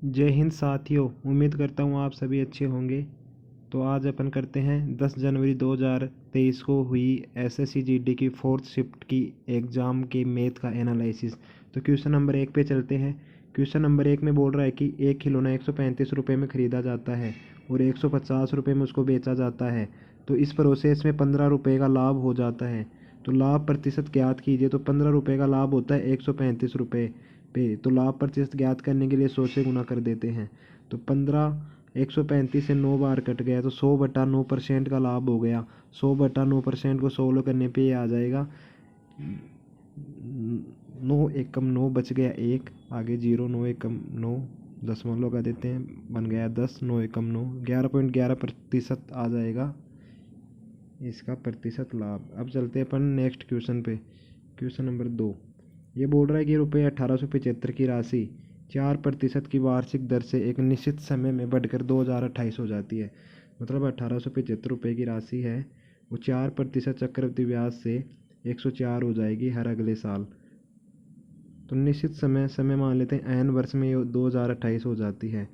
जय हिंद साथियों, उम्मीद करता हूँ आप सभी अच्छे होंगे। तो आज अपन करते हैं 10 जनवरी 2023 को हुई एसएससी जीडी की फोर्थ शिफ्ट की एग्ज़ाम के मैथ का एनालिसिस। तो क्वेश्चन नंबर 1 पे चलते हैं। क्वेश्चन नंबर 1 में बोल रहा है कि एक खिलौना 135 रुपये में ख़रीदा जाता है और 150 रुपये में उसको बेचा जाता है। तो इस प्रोसेस में 15 रुपये का लाभ हो जाता है। तो लाभ प्रतिशत ज्ञात कीजिए। तो 15 रुपये का लाभ होता है 135 रुपये पे। तो लाभ प्रतिशत ज्ञात करने के लिए 100 से गुना कर देते हैं। तो 15 135 से 9 बार कट गया तो 100/9% का लाभ हो गया। 100/9% को सोल्व करने पे ये आ जाएगा 9 एकम 9 बच गया 1, आगे 0, 9 एकम 9 दशमलव का देते हैं, बन गया 10, 9 एकम 9, 11.11% आ जाएगा इसका प्रतिशत लाभ। अब चलते हैं अपन नेक्स्ट क्वेश्चन पे। क्वेश्चन नंबर 2 ये बोल रहा है कि रुपये 1875 की राशि 4% की वार्षिक दर से एक निश्चित समय में बढ़कर 2028 हो जाती है। मतलब 1875 रुपये की राशि है, वो 4% चक्रवृद्धि ब्याज से 104 हो जाएगी हर अगले साल। तो निश्चित समय मान लेते हैं n वर्ष में ये 2028 हो जाती है।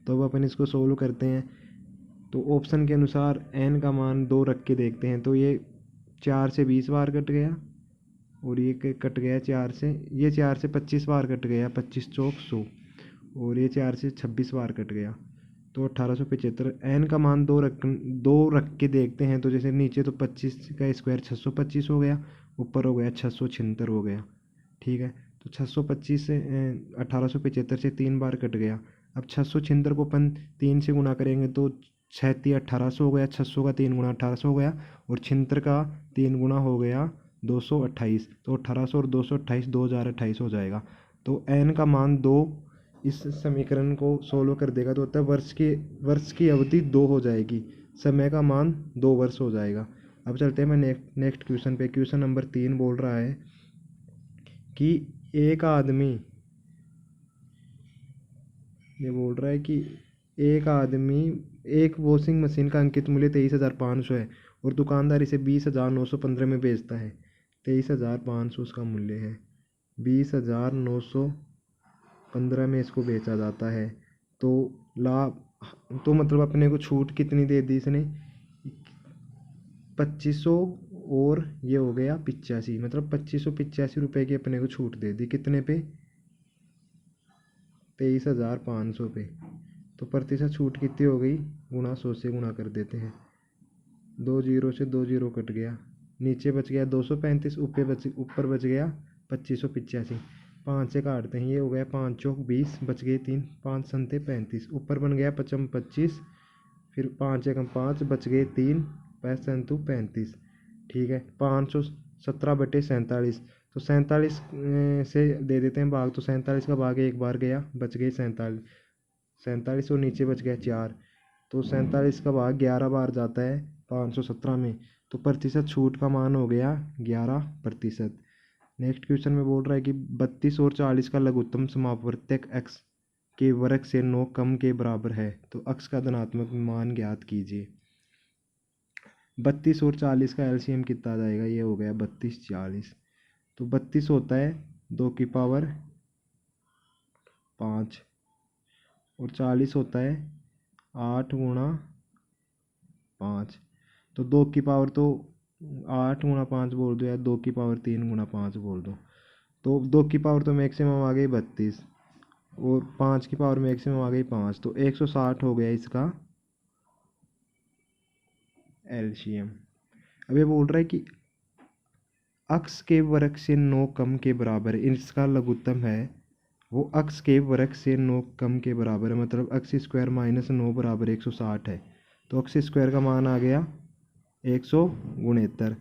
तो अब अपन इसको सोल्व करते हैं। तो ऑप्शन के अनुसार n का मान 2 रख के देखते हैं। तो ये 4 से 20 बार कट गया और ये कट गया 4 से, ये 4 से 25 बार कट गया, 25 चौक 100, और ये 4 से 26 बार कट गया। तो 1875 एन का मान 2 रख के देखते हैं। तो जैसे नीचे तो 25 का स्क्वायर 625 हो गया, ऊपर हो गया 676 हो गया। ठीक है, तो 625 से 1875 से 3 बार कट गया। अब 676 को अपन 3 से गुना करेंगे तो 6×3 = 1800 हो गया। 600 का 3 गुना 1800 हो गया, और 76 का 3 गुना हो गया 228। तो 1800 और 228 2028 हो जाएगा। तो n का मान 2 इस समीकरण को सोल्व कर देगा तो होता है वर्ष की अवधि 2 हो जाएगी, समय का मान 2 वर्ष हो जाएगा। अब चलते हैं मैं नेक्स्ट क्वेश्चन पे। क्वेश्चन नंबर 3 बोल रहा है कि एक आदमी, ये बोल रहा है कि एक आदमी एक वॉशिंग मशीन का अंकित मूल्य 23,500 है और दुकानदार इसे 20,915 में बेचता है। 23,500 उसका मूल्य है, 20,915 में इसको बेचा जाता है। तो लाभ, तो मतलब अपने को छूट कितनी दे दी इसने, 2500, और ये हो गया 85, मतलब 2585 रुपये की अपने को छूट दे दी। कितने पे, 23,500 पे। तो प्रतिशत छूट कितनी हो गई, गुणा 100 से गुणा कर देते हैं। 2 जीरो से 2 जीरो कट गया, नीचे बच गया 235, ऊपर बच गया 2585। 5 से काटते हैं, ये हो गया 5 चौक 20, बच गए 3, 5 संते 35, ऊपर बन गया 55 25, फिर 5 एकम 5, बच गए 3, 5 संतु 35। ठीक है, 517/47। तो 47 से दे देते हैं भाग। तो 47 का भाग एक बार गया, बच गए 47 और नीचे बच गया 4। तो 47 का भाग 11 बार जाता है 517 में। तो प्रतिशत छूट का मान हो गया 11%। नेक्स्ट क्वेश्चन में बोल रहा है कि 32 और 40 का लघुत्तम समापवर्तक x के वर्ग से 9 कम के बराबर है। तो x का धनात्मक मान ज्ञात कीजिए। 32 और 40 का एलसीएम कितना आ जाएगा, ये हो गया 32 40। तो 32 होता है 2 की पावर 5 और 40 होता है 8 गुणा 5। तो 2 की पावर तो 8 गुणा 5 बोल दो, या 2 की पावर 3 गुणा 5 बोल दो। तो 2 की पावर तो मैक्सिमम आ गई 32 और 5 की पावर मैक्सिमम आ गई 5। तो 160 हो गया इसका एलसीएम। अब ये बोल रहा है कि x के वर्ग से 9 कम के बराबर है, इसका लघुत्तम है वो x के वर्ग से 9 कम के बराबर है। मतलब x² - 9 बराबर 160 है। तो x² का मान आ गया 169।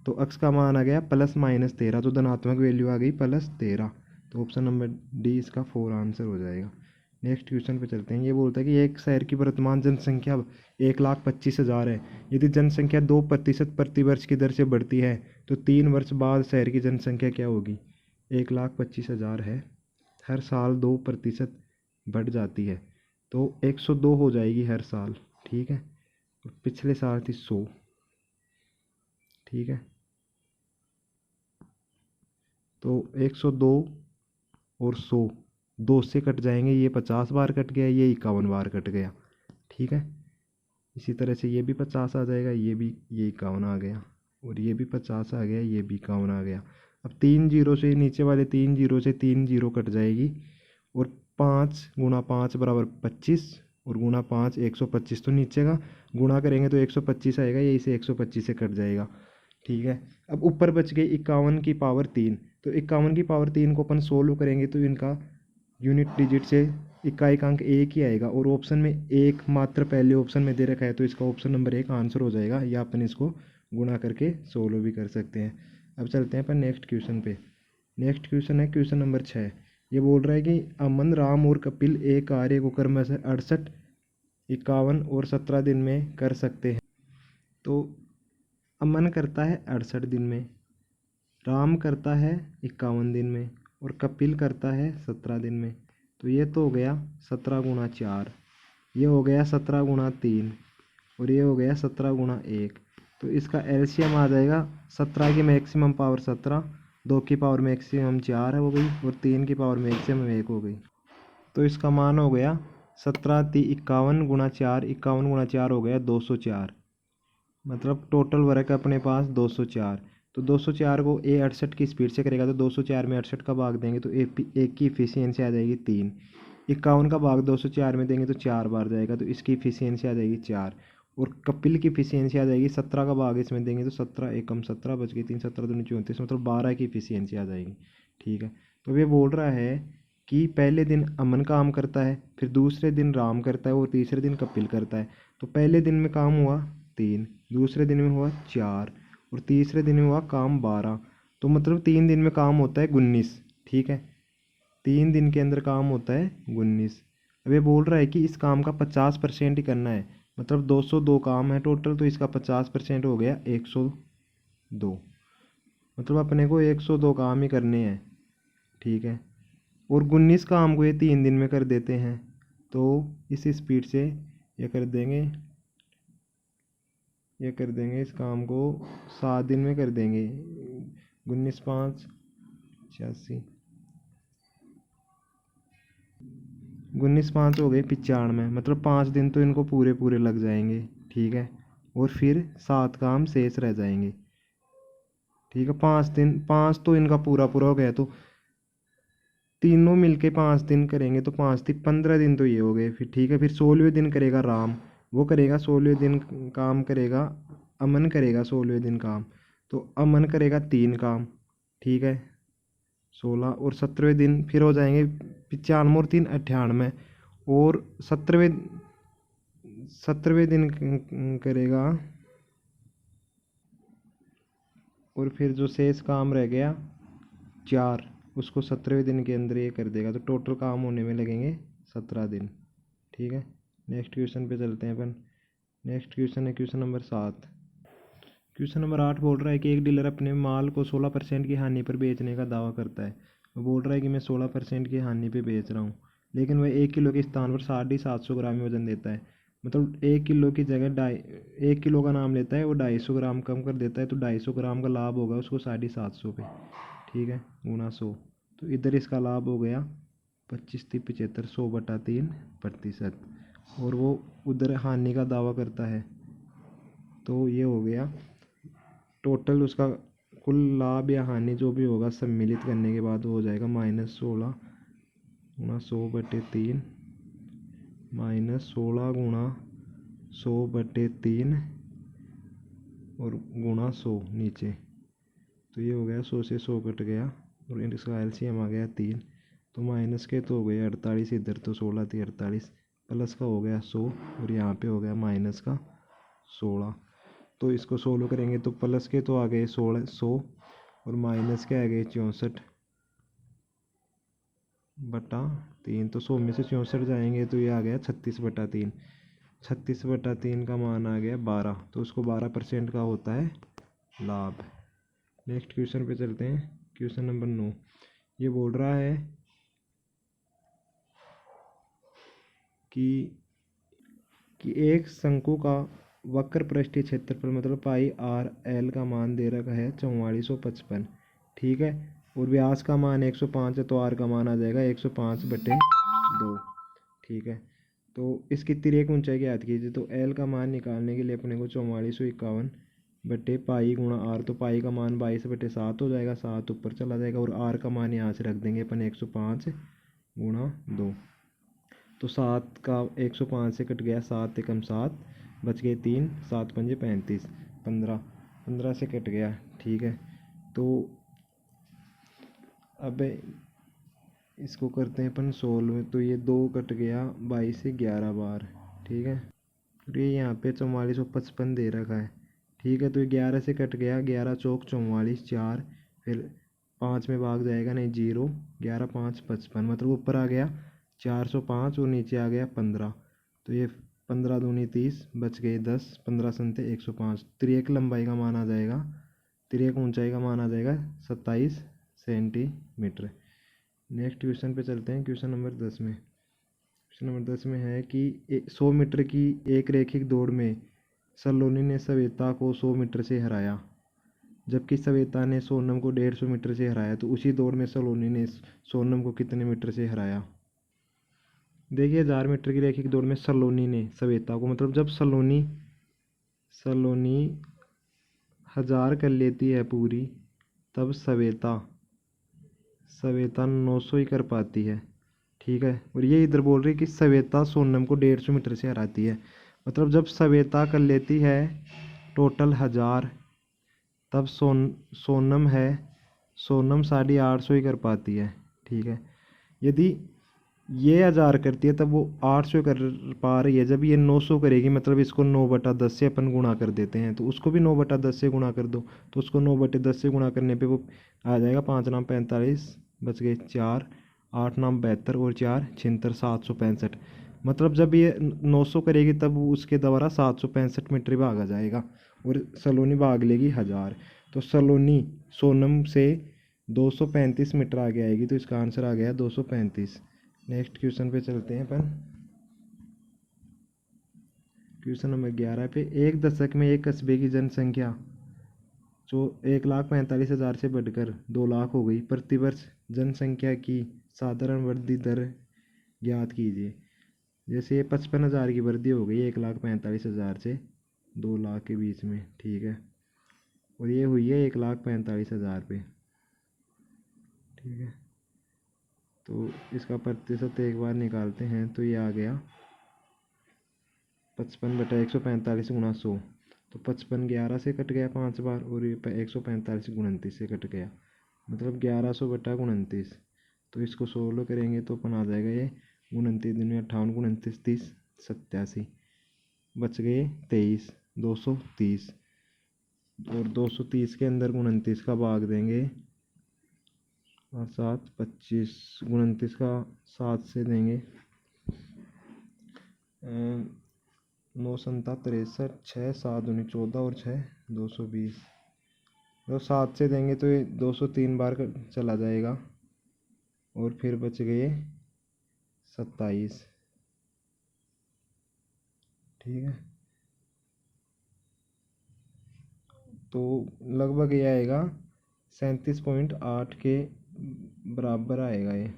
तो x का मान आ गया +-13। तो धनात्मक वैल्यू आ गई +13। तो ऑप्शन नंबर डी इसका 4 आंसर हो जाएगा। नेक्स्ट क्वेश्चन पे चलते हैं। ये बोलता है कि एक शहर की वर्तमान जनसंख्या 1,25,000 है। यदि जनसंख्या 2% प्रतिवर्ष की दर से बढ़ती है तो 3 वर्ष बाद शहर की जनसंख्या क्या होगी। 1,25,000 है, हर साल 2% बढ़ जाती है, तो 102 हो जाएगी हर साल। ठीक है, पिछले साल थी 100। ठीक है, तो 102 और 100 2 से कट जाएंगे, ये 50 बार कट गया, ये 51 बार कट गया। ठीक है, इसी तरह से ये भी 50 आ जाएगा, ये 51 आ गया, और ये भी 50 आ गया, ये भी 51 आ गया। अब 3 जीरो से, नीचे वाले 3 जीरो से 3 जीरो कट जाएगी, और 5 गुणा 5 बराबर 25, और गुणा 5 125, तो नीचे का गुणा करेंगे तो 125 आएगा, यही से 125 से कट जाएगा। ठीक है, अब ऊपर बच गए 51 की पावर 3, तो 51 की पावर 3 को अपन सोल्व करेंगे तो इनका यूनिट डिजिट से इकाई का अंक एक ही आएगा, और ऑप्शन में एक मात्र पहले ऑप्शन में दे रखा है, तो इसका ऑप्शन नंबर 1 आंसर हो जाएगा, या अपन इसको गुणा करके सोल्व भी कर सकते हैं। अब चलते हैं अपन नेक्स्ट क्वेश्चन पे। नेक्स्ट क्वेश्चन है क्वेश्चन नंबर 6। ये बोल रहा है कि अमन, राम और कपिल एक कार्य को क्रमशः 68, 51 और 17 दिन में कर सकते हैं। तो अमन करता है 68 दिन में, राम करता है 51 दिन में, और कपिल करता है 17 दिन में। तो ये तो हो गया 17 गुणा 4, ये हो गया 17 गुणा 3, और ये हो गया 17 गुणा 1। तो इसका एलसीएम आ जाएगा 17 की मैक्सिमम पावर 17, 2 की पावर मैक्सिमम 4 हो गई, और 3 की पावर मैक्सिमम 1 हो गई। तो इसका मान हो गया 17 51 गुणा 4, 51 गुणा 4 हो गया 204, मतलब टोटल वर्क अपने पास 204। तो 204 को ए 68 की स्पीड से करेगा, तो 204 में 68 का भाग देंगे तो एक की इफिशियंसी आ जाएगी 3। 51 का भाग 204 में देंगे तो 4 बार जाएगा, तो इसकी इफिशियंसी आ जाएगी 4। और कपिल की इफिशियंसी आ जाएगी 17 का भाग इसमें देंगे तो 17 एकम 17 बच गई, 3 17 दूनी 34, मतलब 12 की इफिशियंसी आ जाएगी। ठीक है, तो ये बोल रहा है कि पहले दिन अमन काम करता है, फिर दूसरे दिन राम करता है, और तीसरे दिन कपिल करता है। तो पहले दिन में काम हुआ 3, दूसरे दिन में हुआ 4, और तीसरे दिन में हुआ काम 12। तो मतलब 3 दिन में काम होता है 19। ठीक है, 3 दिन के अंदर काम होता है 19। अब ये बोल रहा है कि इस काम का 50% ही करना है, मतलब 202 काम है टोटल, तो इसका 50% हो गया 102, मतलब अपने को 102 काम ही करने हैं। ठीक है, और 19 काम को ये 3 दिन में कर देते हैं, तो इस स्पीड से ये कर देंगे, इस काम को 7 दिन में कर देंगे। 19 5 86, 19 5 हो गए 95, मतलब 5 दिन तो इनको पूरे पूरे लग जाएंगे। ठीक है, और फिर 7 काम शेष रह जाएंगे। ठीक है, 5 दिन, 5 तो इनका पूरा पूरा हो गया, तो तीनों मिलके 5 दिन करेंगे, तो 5 थी 15 दिन तो ये हो गए। फिर ठीक है, फिर 16वें दिन करेगा राम, वो करेगा 16वें दिन काम करेगा, अमन करेगा 16वें दिन काम, तो अमन करेगा 3 काम। ठीक है, 16, और 17वें दिन फिर हो जाएंगे 95 और 3 98, और 17वें दिन करेगा, और फिर जो शेष काम रह गया 4, उसको 17वें दिन के अंदर ये कर देगा, तो टोटल काम होने में लगेंगे 17 दिन। ठीक है, नेक्स्ट क्वेश्चन पे चलते हैं अपन। नेक्स्ट क्वेश्चन है क्वेश्चन नंबर 7। क्वेश्चन नंबर 8 बोल रहा है कि एक डीलर अपने माल को 16% की हानि पर बेचने का दावा करता है। वो बोल रहा है कि मैं 16% की हानि पे बेच रहा हूँ, लेकिन वह 1 किलो के स्थान पर 750 ग्राम ही वजन देता है। मतलब 1 किलो की जगह 1 किलो का नाम लेता है, वो 250 ग्राम कम कर देता है, तो 250 ग्राम का लाभ होगा उसको 750 पे। ठीक है, गुणा 100, तो इधर इसका लाभ हो गया 25 3 75, 100/3%, और वो उधर हानि का दावा करता है, तो ये हो गया टोटल उसका कुल लाभ या हानि जो भी होगा सम्मिलित करने के बाद हो जाएगा -16 गुणा 100/3, -16 गुणा 100/3, और गुणा 100 नीचे। तो ये हो गया 100 से 100 कट गया, और इसका एलसीएम आ गया 3, तो माइनस के तो हो गए 48 इधर, तो 16 थी 48, प्लस का हो गया 100, और यहाँ पे हो गया माइनस का 16। तो इसको सोल्व करेंगे तो प्लस के तो आ गए 1600, और माइनस के आ गए 64/3, तो 100 में से 64 जाएंगे तो ये आ गया 36/3। 36/3 का मान आ गया 12, तो उसको 12% का होता है लाभ। नेक्स्ट क्वेश्चन पे चलते हैं, क्वेश्चन नंबर 9। ये बोल रहा है कि एक शंकु का वक्र पृष्ठीय क्षेत्रफल, मतलब पाई आर एल का मान दे रखा है 4455। ठीक है, और व्यास का मान 105 है तो आर का मान आ जाएगा 105/2। ठीक है, तो इसकी तिर्यक ऊंचाई ज्ञात कीजिए। तो एल का मान निकालने के लिए अपने को 4451/पाई गुणा आर, तो पाई का मान 22/7 हो जाएगा, 7 ऊपर चला जाएगा और आर का मान यहाँ से रख देंगे अपन 105/2। तो 7 का 105 से कट गया, 7 एकम 7, बच गए 3, 7 पंजे 35, 15, 15 से कट गया। ठीक है, तो अब इसको करते हैं अपन सोल्व। तो ये 2 कट गया 22 से 11 बार। ठीक है, और ये यहाँ पे 4455 दे रखा है। ठीक है, तो ये 11 से कट गया, 11 चौक 44, 4, फिर 5 में भाग जाएगा नहीं, 0, 11 5 55, मतलब ऊपर आ गया 405 और नीचे आ गया 15। तो ये 15 दूनी 30, बच गए 10, 15 संते 105। तिर्यक लंबाई का मान आ जाएगा, तिर्यक ऊंचाई का मान आ जाएगा 27 सेंटीमीटर। नेक्स्ट क्वेश्चन पे चलते हैं, क्वेश्चन नंबर 10 में। क्वेश्चन नंबर 10 में है कि 100 मीटर की एक रैखिक दौड़ में सलोनी ने सवेता को 100 मीटर से हराया, जबकि सवेता ने सोनम को 150 मीटर से हराया। तो उसी दौड़ में सलोनी ने सोनम को कितने मीटर से हराया? देखिए, 1000 मीटर की रैखिक दौड़ में सलोनी ने सवेता को, मतलब जब सलोनी सलोनी 1000 कर लेती है पूरी, तब सवेता 900 ही कर पाती है। ठीक है, और ये इधर बोल रही है कि सवेता सोनम को 150 मीटर से हराती है, मतलब जब सवेता कर लेती है टोटल 1000, तब सोनम 850 ही कर पाती है। ठीक है, यदि ये 1000 करती है तब वो 800 कर पा रही है। जब ये 900 करेगी, मतलब इसको 9/10 से अपन गुणा कर देते हैं, तो उसको भी 9/10 से गुणा कर दो, तो उसको 9/10 से गुणा करने पे वो आ जाएगा 5 नाम 45, बच गए 4, 8 नाम 72 और 4 76, 765। मतलब जब ये 900 करेगी तब उसके द्वारा 765 मीटर भागा जाएगा और सलोनी भाग लेगी 1000। तो सलोनी सोनम से 235 मीटर आगे आएगी, तो इसका आंसर आ गया 235। नेक्स्ट क्वेश्चन पे चलते हैं अपन, क्वेश्चन नंबर 11 पे। एक दशक में एक कस्बे की जनसंख्या जो 1,45,000 से बढ़कर 2 लाख हो गई। प्रतिवर्ष जनसंख्या की साधारण वृद्धि दर ज्ञात कीजिए। जैसे ये 55,000 की वृद्धि हो गई 1,45,000 से 2 लाख के बीच में। ठीक है, और ये हुई है 1,45,000 पे। ठीक है, तो इसका प्रतिशत एक बार निकालते हैं, तो ये आ गया 55/145 गुणा 100। तो 55 11 से कट गया 5 बार, और ये 145 29 से कट गया, मतलब 1100/29। तो इसको सोल्व करेंगे तो अपन आ जाएगा ये 29 दिन में 58, 29 30 87, बच गए 23, 230। और 230 के अंदर 29 का भाग देंगे और 7 25, 29 का 7 से देंगे 9 संता 63, 6 7 दूनी 14 और 6 220। तो 7 से देंगे तो ये 203 बार चला जाएगा और फिर बच गए 27। ठीक है, तो लगभग ये आएगा 37.8 के बराबर आएगा ये,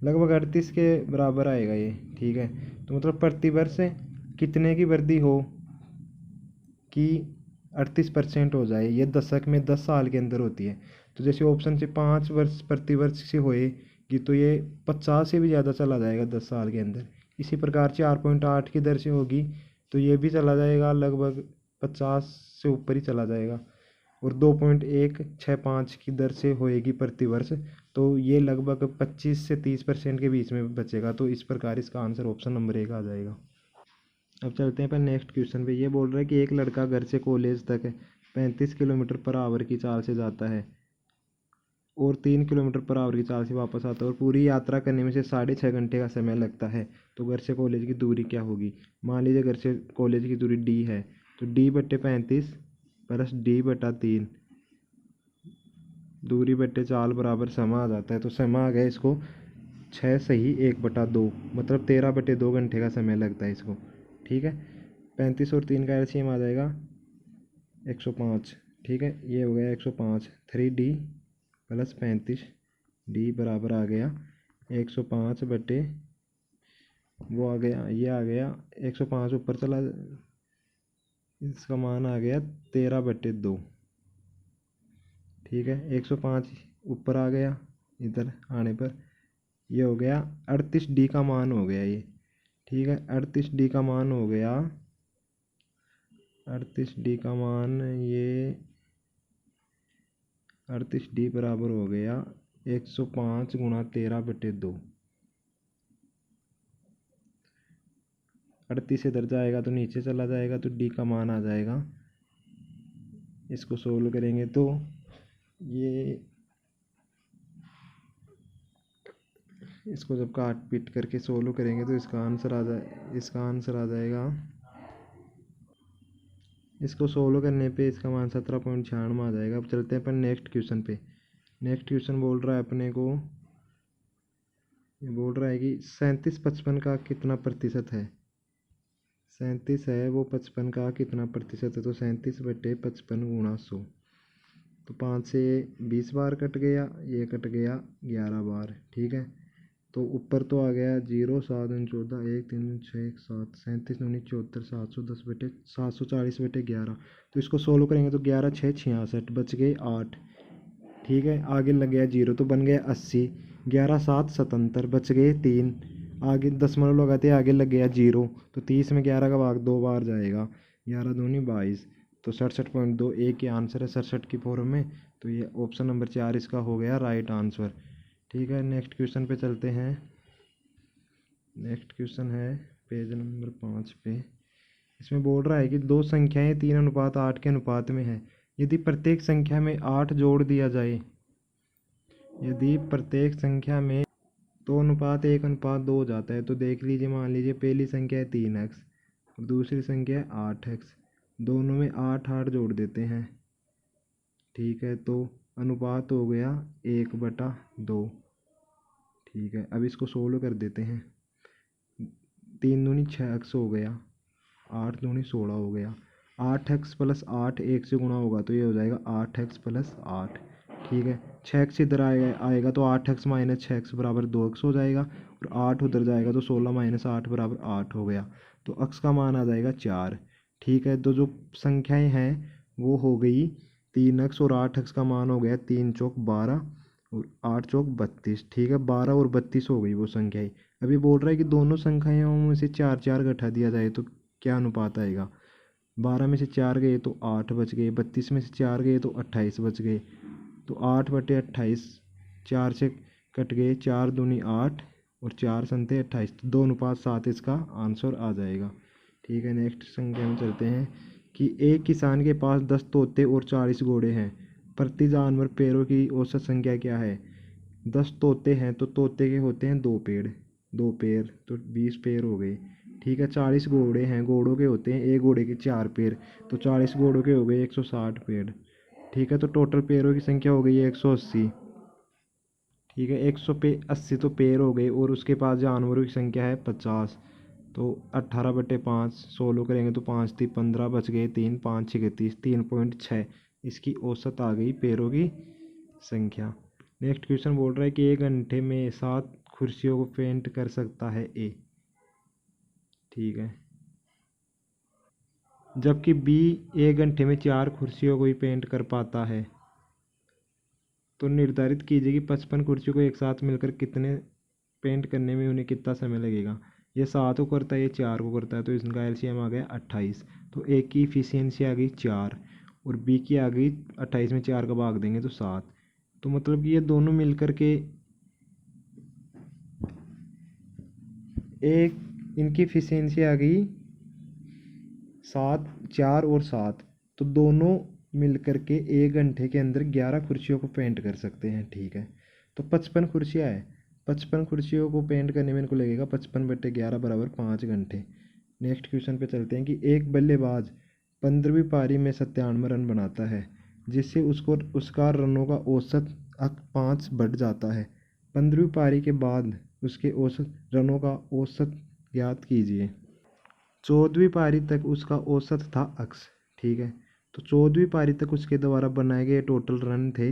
लगभग 38 के बराबर आएगा ये। ठीक है, तो मतलब प्रतिवर्ष कितने की वृद्धि हो कि 38% हो जाए, ये दशक में 10 साल के अंदर होती है। तो जैसे ऑप्शन से 5 वर्ष प्रतिवर्ष से होएगी, तो ये 50 से भी ज़्यादा चला जाएगा 10 साल के अंदर। इसी प्रकार 4.8 की दर से होगी तो ये भी चला जाएगा, लगभग 50 से ऊपर ही चला जाएगा। और 2.165 की दर से होएगी प्रतिवर्ष, तो ये लगभग 25 से 30% के बीच में बचेगा। तो इस प्रकार इसका आंसर ऑप्शन नंबर 1 आ जाएगा। अब चलते हैं पर नेक्स्ट क्वेश्चन पे। ये बोल रहा है कि एक लड़का घर से कॉलेज तक 35 किलोमीटर पर आवर की चाल से जाता है और 3 किलोमीटर पर आवर की चाल से वापस आता है, और पूरी यात्रा करने में से 6.5 घंटे का समय लगता है। तो घर से कॉलेज की दूरी क्या होगी? मान लीजिए घर से कॉलेज की दूरी d है, तो d/35 प्लस d/3 दूरी बट्टे चाल बराबर समय आ जाता है। तो समय आ गया इसको 6 सही 1/2, मतलब 13/2 घंटे का समय लगता है इसको। ठीक है, 35 और 3 का एलसीएम आ जाएगा 105। ठीक है, ये हो गया 105, 3d प्लस 35 डी बराबर आ गया 105 बटे वो आ गया, ये आ गया 105 ऊपर चला, इसका मान आ गया 13/2। ठीक है, 105 ऊपर आ गया, इधर आने पर ये हो गया 38 डी का मान हो गया ये। ठीक है, 38 डी का मान हो गया, 38 डी का मान ये 38 डी बराबर हो गया 105 गुणा 13/2। 38 इधर जाएगा तो नीचे चला जाएगा, तो डी का मान आ जाएगा। इसको सोल्व करेंगे तो ये, इसको जब काट पीट करके सोल्व करेंगे तो इसका आंसर आ जाएगा, इसको सोल्व करने पे इसका मान 17.96 आ जाएगा। अब चलते हैं अपन नेक्स्ट क्वेश्चन पे। नेक्स्ट क्वेश्चन बोल रहा है अपने को, ये बोल रहा है कि 37 55 का कितना प्रतिशत है। 37 है वो 55 का कितना प्रतिशत है, तो 37/55 गुणा 100, तो 5 से 20 बार कट गया, ये कट गया 11 बार। ठीक है, तो ऊपर तो आ गया 0 7 दूनी 14 1 3 दूनी 6 1 7 37 दूनी 74 740/11। तो इसको सोल्व करेंगे तो 11 6 66 बच गए 8। ठीक है, आगे लग गया 0 तो बन गया 80, 11 7 77 बच गए 3, आगे दशमलव लगाते आगे लग गया 0, तो 30 में 11 का भाग 2 बार जाएगा, 11 दूनी 22, तो 67.2 एक के आंसर है 67 की फॉर्म में। तो ये ऑप्शन नंबर 4 इसका हो गया राइट आंसर। ठीक है, नेक्स्ट क्वेश्चन पे चलते हैं। नेक्स्ट क्वेश्चन है पेज नंबर 5 पे। इसमें बोल रहा है कि दो संख्याएं 3:8 के अनुपात में है, यदि प्रत्येक संख्या में 8 जोड़ दिया जाए, यदि प्रत्येक संख्या में 2:1:2 हो जाता है, तो देख लीजिए, मान लीजिए पहली संख्या है 3x और दूसरी संख्या है 8x, दोनों में 8 8 जोड़ देते हैं। ठीक है, तो अनुपात हो गया 1/2। ठीक है, अब इसको सोल्व कर देते हैं। 3 दूनी 6x हो गया, 8 दूनी 16 हो गया, 8x + 8 1 से गुणा होगा तो ये हो जाएगा 8x + 8। ठीक है, 6x इधर आएगा तो 8x - 6x = 2x हो जाएगा, और 8 उधर जाएगा तो 16 - 8 = 8 हो गया, तो x का मान आ जाएगा 4। ठीक है, तो जो संख्याएं हैं वो हो गई 3x और 8x का मान हो गया 3 चौक 12 और 8 चौक 32। ठीक है, 12 और 32 हो गई वो संख्याएं। अभी बोल रहा है कि दोनों संख्याओं में से 4 4 घटा दिया जाए तो क्या अनुपात आएगा। 12 में से 4 गए तो 8 बच गए, 32 में से 4 गए तो 28 बच गए, तो 8/28, 4 से कट गए, 4 दूनी 8 और 4 संते 28, तो 2:7 इसका आंसर आ जाएगा। ठीक है, नेक्स्ट संख्या में चलते हैं कि एक किसान के पास 10 तोते और 40 घोड़े हैं, प्रति जानवर पैरों की औसत संख्या क्या है। 10 तोते हैं तो तोते के होते हैं 2 पैर, तो 20 पैर हो गए। ठीक है, 40 घोड़े हैं, घोड़ों के होते हैं एक घोड़े के 4 पैर, तो 40 घोड़ों के हो गए 160 पैर। ठीक है, तो टोटल पैरों की संख्या हो गई है 180। ठीक है, 180 तो पैर हो गए, और उसके पास जानवरों की संख्या है 50, तो 18/5 सोल्व करेंगे तो 5 3 15 बच गए 3 5 6 30, 3.6 इसकी औसत आ गई पैरों की संख्या। नेक्स्ट क्वेश्चन बोल रहा है कि 1 घंटे में 7 कुर्सियों को पेंट कर सकता है ए। ठीक है, जबकि बी 1 घंटे में 4 कुर्सियों को ही पेंट कर पाता है, तो निर्धारित कीजिए कि 55 कुर्सियों को एक साथ मिलकर कितने पेंट करने में उन्हें कितना समय लगेगा। ये 7 को करता है, ये 4 को करता है, तो इसका एलसीएम आ गया 28, तो ए की इफिशियंसी आ गई 4 और बी की आ गई 28 में 4 का भाग देंगे तो 7, तो मतलब कि ये दोनों मिलकर के एक, इनकी इफिशियंसी आ गई 7 4 और 7, तो दोनों मिलकर के 1 घंटे के अंदर 11 कुर्सियों को पेंट कर सकते हैं। ठीक है, तो 55 कुर्सियाँ है, 55 कुर्सियों को पेंट करने में इनको लगेगा 55/11 = 5 घंटे। नेक्स्ट क्वेश्चन पे चलते हैं कि एक बल्लेबाज 15वीं पारी में 97 रन बनाता है, जिससे उसको उसका रनों का औसत अंक 5 बढ़ जाता है। 15वीं पारी के बाद उसके औसत रनों का औसत ज्ञात कीजिए। 14वीं पारी तक उसका औसत था x। ठीक है, तो 14वीं पारी तक उसके द्वारा बनाए गए टोटल रन थे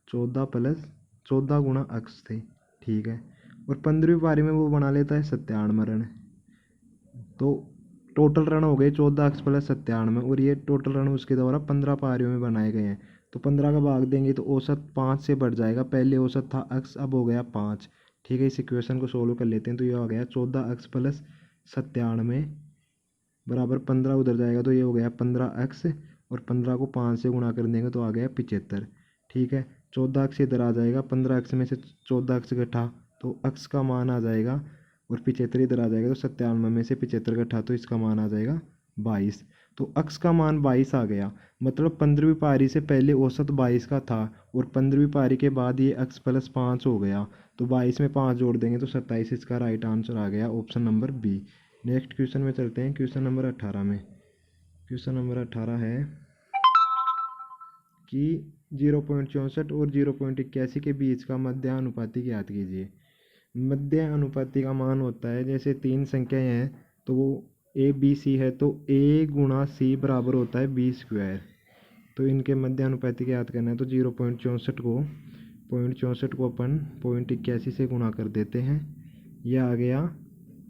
14 प्लस 14 गुणा x थे, ठीक है। और 15वीं पारी में वो बना लेता है 97 रन। तो टोटल रन हो गए 14x प्लस 97, और ये टोटल रन उसके द्वारा 15 पारियों में बनाए गए हैं। तो 15 का भाग देंगे तो औसत 5 से बढ़ जाएगा। पहले औसत था x, अब हो गया 5, ठीक है। इस इक्वेशन को सोल्व कर लेते हैं। तो ये हो गया 14x प्लस 97 बराबर 15 उधर जाएगा तो ये हो गया 15x, और 15 को 5 से गुणा कर देंगे तो आ गया 75, ठीक है। 14x इधर आ जाएगा, 15x में से 14x घटा तो x का मान आ जाएगा, और 75 इधर आ जाएगा। तो 97 में से 75 घटा तो इसका मान आ जाएगा 22। तो x का मान 22 आ गया। मतलब 15वीं पारी से पहले औसत 22 का था, और 15वीं पारी के बाद ये x प्लस 5 हो गया। तो 22 में 5 जोड़ देंगे तो 27, इसका राइट आंसर आ गया option number B. Next question में चलते हैं, क्वेश्चन नंबर 18 में। क्वेश्चन नंबर 18 है कि 0.64 और 0.81 के बीच का मध्य अनुपाती ज्ञात कीजिए। मध्य अनुपाती का मान होता है, जैसे तीन संख्याएं हैं तो वो ए बी सी है, तो ए गुणा सी बराबर होता है बी स्क्वायर। तो इनके मध्य अनुपाती ज्ञात करना है तो 0.64 को अपन 0.81 से गुणा कर देते हैं। यह आ गया,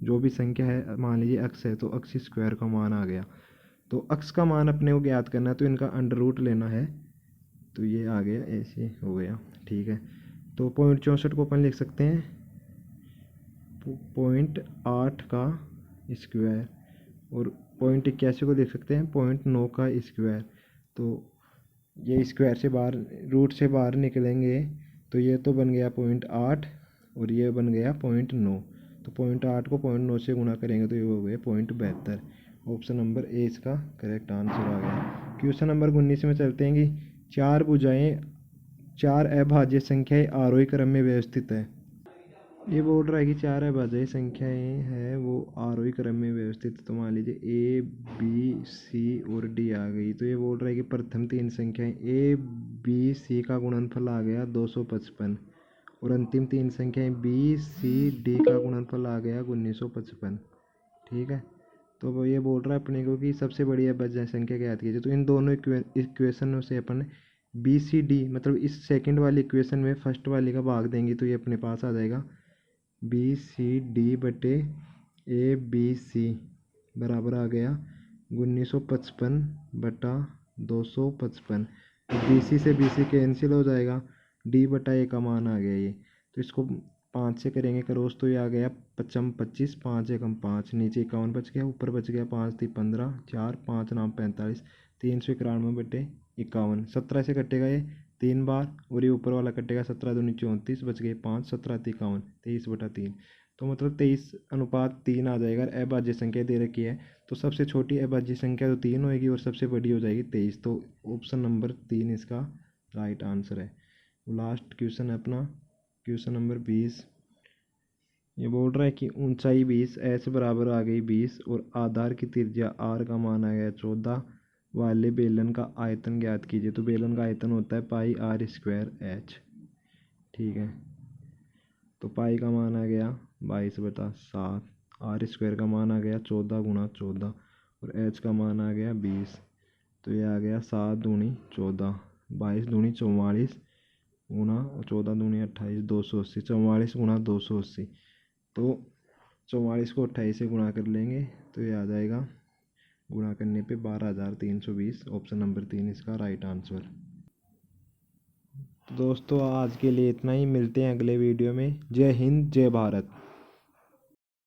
जो भी संख्या है मान लीजिए x है तो x स्क्वायर का मान आ गया। तो x का मान अपने को ज्ञात करना है तो इनका अंडर रूट लेना है। तो ये आ गया, ऐसे हो गया, ठीक है। तो 0.64 को अपन लिख सकते हैं 0.8 का स्क्वायर, और 0.81 को लिख सकते हैं 0.9 का स्क्वायर। तो ये स्क्वायर से बाहर, रूट से बाहर निकलेंगे तो ये तो बन गया 0.8, और ये बन गया 0.9। तो 0.8 को 0.9 से गुणा करेंगे तो ये हो गया 0.72। ऑप्शन नंबर ए इसका करेक्ट आंसर आ गया। क्वेश्चन नंबर 19 में चलते हैं कि चार अभाज्य संख्याएं आरोही क्रम में व्यवस्थित है। ये बोल रहा है कि चार अभाज्य संख्याएं हैं वो आरोही क्रम में व्यवस्थित। तो मान लीजिए ए बी सी और डी आ गई। तो ये बोल रहा है कि प्रथम तीन संख्याएं ए बी सी का गुणनफल आ गया 255, और अंतिम तीन संख्याएं बी सी डी का गुणनफल आ गया 1955, ठीक है। तो वो ये बोल रहा है अपने को कि सबसे बड़ी अभाज्य संख्या ज्ञात कीजिए। तो इन दोनों इक्वेशनों से अपन बी सी डी, मतलब इस सेकंड वाली इक्वेशन में फर्स्ट वाली का भाग देंगे तो ये अपने पास आ जाएगा बी सी डी बटे ए बी सी बराबर आ गया 1955 बटा 255। तो बी सी से बी सी कैंसिल हो जाएगा, डी बटा ए का मान आ गया ये। तो इसको 5 से करेंगे क्रॉस तो ये आ गया 55 25, 5 एकम 5, नीचे 51 बच गया, ऊपर बच गया 5 3 15, 4 5 9 45, 391 बटे 51। 17 से कटेगा ये 3 बार, और ये ऊपर वाला कटेगा 17 दूनी 34, बच गए 5, 17 51, 23 बटा 3। तो मतलब 23:3 आ जाएगा। अभाज्य संख्या दे रखी है तो सबसे छोटी अभाज्य संख्या तो 3 होएगी और सबसे बड़ी हो जाएगी 23। तो ऑप्शन नंबर 3 इसका राइट आंसर है। लास्ट क्वेश्चन है अपना, क्वेश्चन नंबर 20। ये बोल रहा है कि ऊंचाई 20, एच बराबर आ गई 20, और आधार की त्रिज्या आर का मान आ गया 14 वाले बेलन का आयतन ज्ञात कीजिए। तो बेलन का आयतन होता है पाई आर स्क्वायर एच, ठीक है। तो पाई का मान आ गया 22/7, आर स्क्वायर का मान आ गया 14 गुणा 14, और एच का मान आ गया 20। तो ये आ गया 7 दूनी 14, 22 दूनी 44 गुणा 14 दूनी 28, 280, 44 गुणा 280। तो 44 को 28 से गुणा कर लेंगे तो ये आ जाएगा, गुणा करने पे 12,320। ऑप्शन नंबर 3 इसका राइट आंसर। तो दोस्तों आज के लिए इतना ही, मिलते हैं अगले वीडियो में। जय हिंद जय भारत।